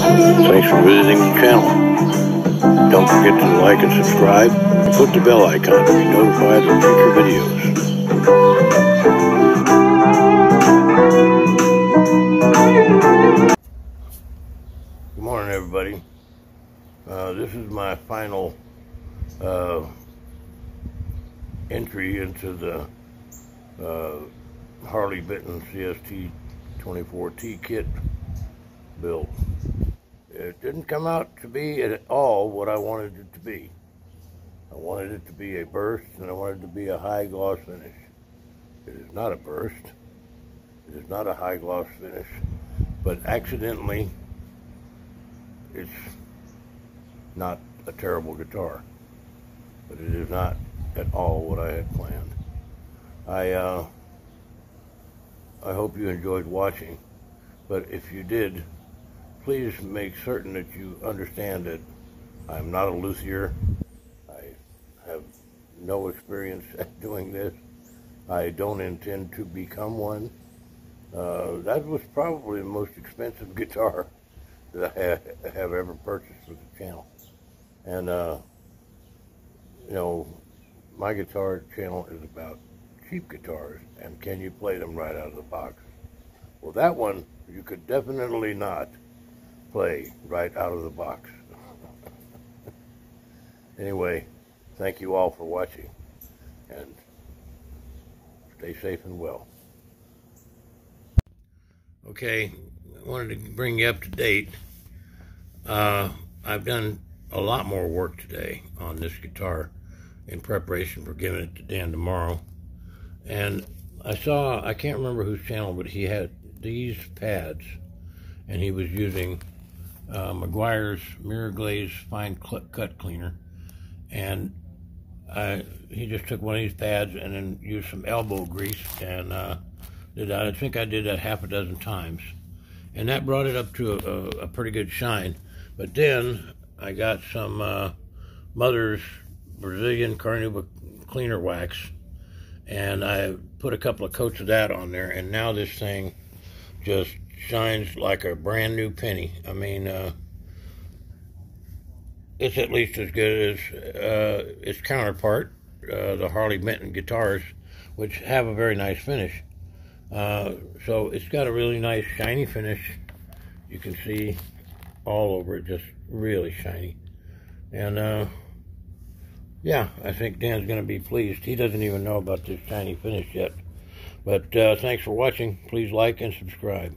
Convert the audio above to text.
Thanks for visiting the channel. Don't forget to like and subscribe, and put the bell icon to be notified of future videos. Good morning, everybody. This is my final entry into the Harley Benton CST-24 T kit build. It didn't come out to be at all what I wanted it to be. I wanted it to be a burst, and I wanted it to be a high gloss finish. It is not a burst. It is not a high gloss finish, but accidentally it's not a terrible guitar, but it is not at all what I had planned. I hope you enjoyed watching, but if you did, please make certain that you understand that I'm not a luthier. I have no experience at doing this. I don't intend to become one. That was probably the most expensive guitar that I have ever purchased for the channel. And, you know, my guitar channel is about cheap guitars and can you play them right out of the box. Well, that one you could definitely not play right out of the box. Anyway, thank you all for watching, and stay safe and well. Okay, I wanted to bring you up to date. I've done a lot more work today on this guitar in preparation for giving it to Dan tomorrow. And I can't remember whose channel, but he had these pads, and he was using Meguiar's Mirror Glaze Fine Cut Cleaner. And he just took one of these pads and then used some elbow grease and did that. I think I did that half a dozen times. And that brought it up to a pretty good shine. But then I got some Mother's Brazilian Carnauba Cleaner Wax, and I put a couple of coats of that on there, and now this thing just shines like a brand new penny. I mean, it's at least as good as its counterpart, the Harley Benton guitars, which have a very nice finish. So it's got a really nice shiny finish. You can see all over it, just really shiny. And yeah, I think Dan's going to be pleased. He doesn't even know about this shiny finish yet. But thanks for watching. Please like and subscribe.